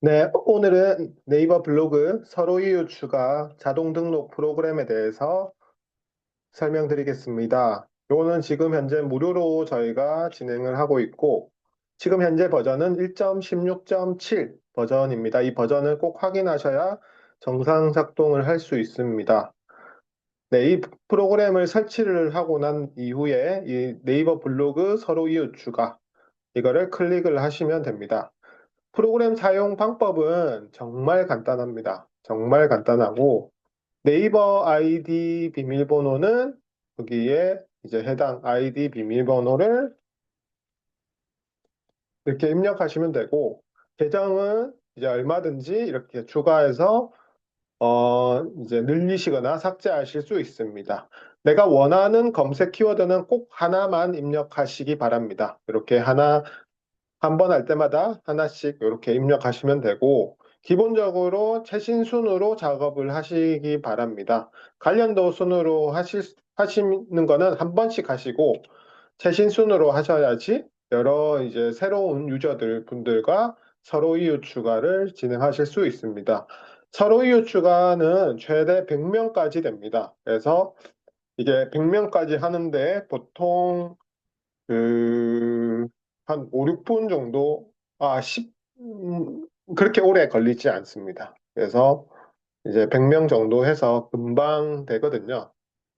네, 오늘은 네이버 블로그 서로 이유 추가 자동 등록 프로그램에 대해서 설명드리겠습니다. 요거는 지금 현재 무료로 저희가 진행을 하고 있고, 지금 현재 버전은 1.16.7 버전입니다. 이 버전을 꼭 확인하셔야 정상 작동을 할 수 있습니다. 네, 이 프로그램을 설치를 하고 난 이후에 이 네이버 블로그 서로 이유 추가 이거를 클릭을 하시면 됩니다. 프로그램 사용 방법은 정말 간단합니다. 정말 간단하고 네이버 아이디 비밀번호는 여기에 이제 해당 아이디 비밀번호를 이렇게 입력하시면 되고 계정은 이제 얼마든지 이렇게 추가해서 이제 늘리시거나 삭제하실 수 있습니다. 내가 원하는 검색 키워드는 꼭 하나만 입력하시기 바랍니다. 이렇게 하나 한 번 할 때마다 하나씩 이렇게 입력하시면 되고, 기본적으로 최신 순으로 작업을 하시기 바랍니다. 관련도 순으로 하시는 거는 한 번씩 하시고, 최신 순으로 하셔야지 여러 이제 새로운 유저들 분들과 서로 이유 추가를 진행하실 수 있습니다. 서로 이유 추가는 최대 100명까지 됩니다. 그래서 이게 100명까지 하는데 보통 한 5, 6분 정도, 10, 그렇게 오래 걸리지 않습니다. 그래서 이제 100명 정도 해서 금방 되거든요.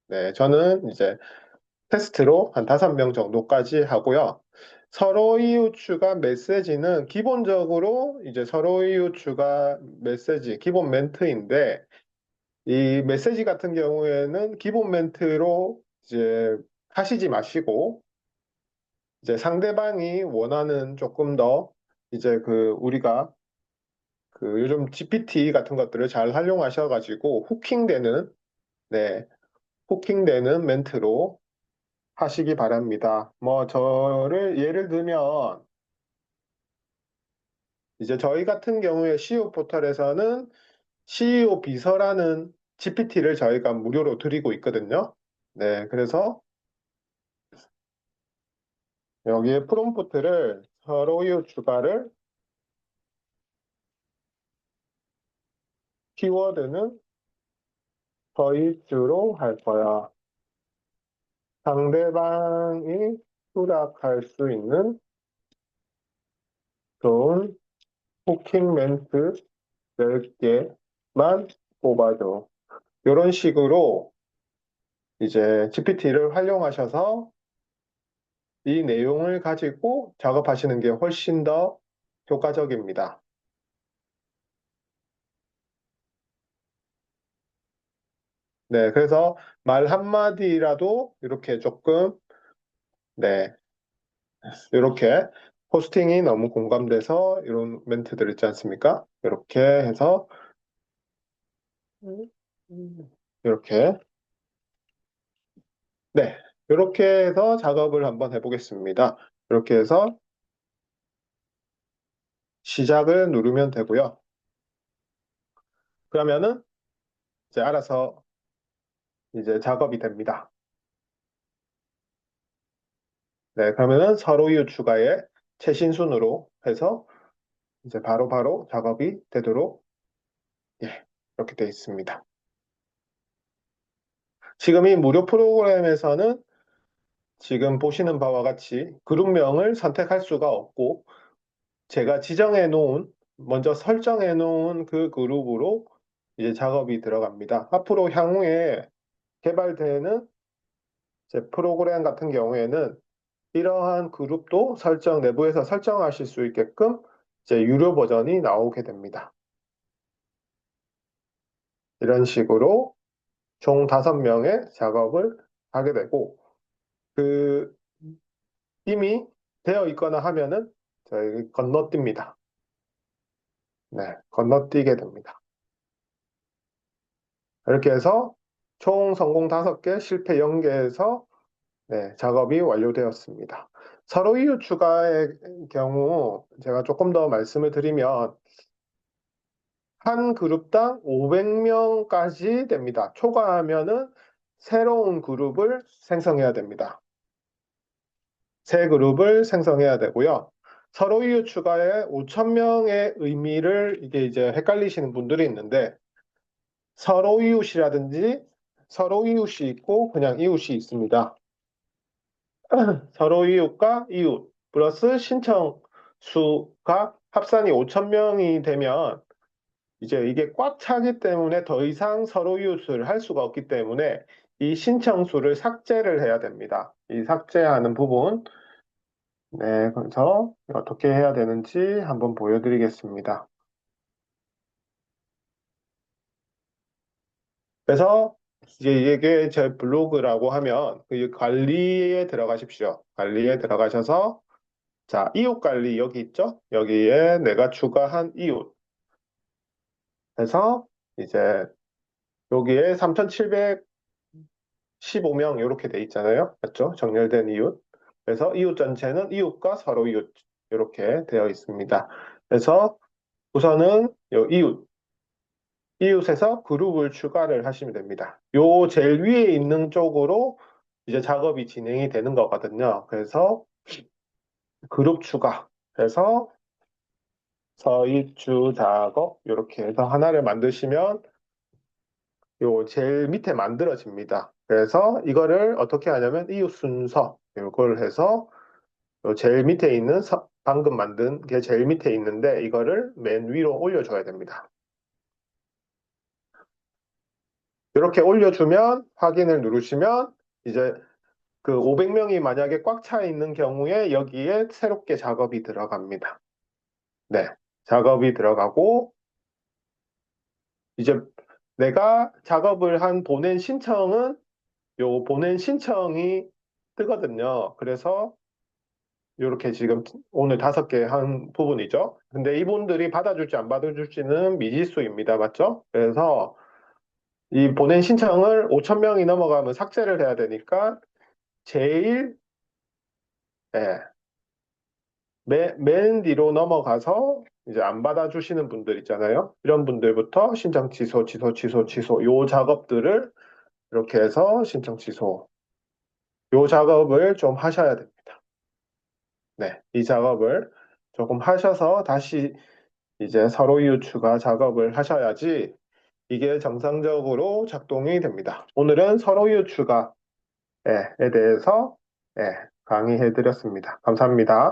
네, 저는 이제 테스트로 한 5명 정도까지 하고요. 서로 이유 추가 메시지는 기본적으로 이제 서로 이유 추가 메시지, 기본 멘트인데, 이 메시지 같은 경우에는 기본 멘트로 이제 하시지 마시고, 이제 상대방이 원하는 조금 더 이제 우리가 요즘 GPT 같은 것들을 잘 활용하셔가지고 후킹되는 네 후킹되는 멘트로 하시기 바랍니다. 뭐 저를 예를 들면 이제 저희 같은 경우에 CEO 포털에서는 CEO 비서라는 GPT를 저희가 무료로 드리고 있거든요. 네, 그래서 여기에 프롬프트를 서로요 추가를 키워드는 저희주로 할 거야. 상대방이 수락할 수 있는 좋은 후킹 멘트 10개만 뽑아줘. 이런 식으로 이제 GPT를 활용하셔서 이 내용을 가지고 작업하시는 게 훨씬 더 효과적입니다. 네, 그래서 말 한마디라도 이렇게 조금, 네, 이렇게 포스팅이 너무 공감돼서 이런 멘트들 있지 않습니까? 이렇게 해서, 이렇게 네, 이렇게 해서 작업을 한번 해보겠습니다. 이렇게 해서 시작을 누르면 되고요. 그러면은 이제 알아서 이제 작업이 됩니다. 네, 그러면은 서로 이유 추가에 최신 순으로 해서 이제 바로바로 작업이 되도록 예, 이렇게 되어 있습니다. 지금 이 무료 프로그램에서는 지금 보시는 바와 같이 그룹명을 선택할 수가 없고 제가 지정해 놓은 먼저 설정해 놓은 그 그룹으로 이제 작업이 들어갑니다. 앞으로 향후에 개발되는 제 프로그램 같은 경우에는 이러한 그룹도 내부에서 설정하실 수 있게끔 이제 유료 버전이 나오게 됩니다. 이런 식으로 총 5명의 작업을 하게 되고, 그, 이미 되어 있거나 하면은 저희 건너뜁니다. 네, 건너뛰게 됩니다. 이렇게 해서 총 성공 5개, 실패 0개에서 네, 작업이 완료되었습니다. 서로 이유 추가의 경우 제가 조금 더 말씀을 드리면 한 그룹당 500명까지 됩니다. 초과하면은 새로운 그룹을 생성해야 됩니다. 새 그룹을 생성해야 되고요. 서로 이웃 추가에 5천 명의 의미를 이게 이제 헷갈리시는 분들이 있는데 서로 이웃이라든지 서로 이웃이 있고 그냥 이웃이 있습니다. 서로 이웃과 이웃 플러스 신청 수가 합산이 5천 명이 되면 이제 이게 꽉 차기 때문에 더 이상 서로 이웃을 할 수가 없기 때문에 이 신청수를 삭제를 해야 됩니다. 이 삭제하는 부분, 네, 그래서 어떻게 해야 되는지 한번 보여드리겠습니다. 그래서 이제 이게 제 블로그라고 하면 그 관리에 들어가십시오. 관리에 들어가셔서 자, 이웃 관리 여기 있죠? 여기에 내가 추가한 이웃 해서 이제 여기에 3,715명 이렇게 돼 있잖아요. 맞죠? 정렬된 이웃. 그래서 이웃 전체는 이웃과 서로 이웃 이렇게 되어 있습니다. 그래서 우선은 요 이웃에서 그룹을 추가를 하시면 됩니다. 요 제일 위에 있는 쪽으로 이제 작업이 진행이 되는 거거든요. 그래서 그룹 추가해서 서입주 작업 이렇게 해서 하나를 만드시면 요 제일 밑에 만들어집니다. 그래서 이거를 어떻게 하냐면 이웃 순서 이걸 해서 요 제일 밑에 있는 방금 만든 게 제일 밑에 있는데 이거를 맨 위로 올려줘야 됩니다. 이렇게 올려주면 확인을 누르시면 이제 그 500명이 만약에 꽉 차 있는 경우에 여기에 새롭게 작업이 들어갑니다. 네. 작업이 들어가고 이제 내가 작업을 한 보낸 신청은 요 보낸 신청이 뜨거든요. 그래서 이렇게 지금 오늘 5개 한 부분이죠. 근데 이분들이 받아줄지 안 받아줄지는 미지수입니다. 맞죠? 그래서 이 보낸 신청을 5천 명이 넘어가면 삭제를 해야 되니까 제일 예, 맨 뒤로 넘어가서 이제 안 받아주시는 분들 있잖아요. 이런 분들부터 신청 취소, 취소, 취소, 취소 요 작업들을 이렇게 해서 신청 취소 요 작업을 좀 하셔야 됩니다. 네, 이 작업을 조금 하셔서 다시 이제 서로 이웃 추가 작업을 하셔야지 이게 정상적으로 작동이 됩니다. 오늘은 서로 이웃 추가에 대해서 강의해 드렸습니다. 감사합니다.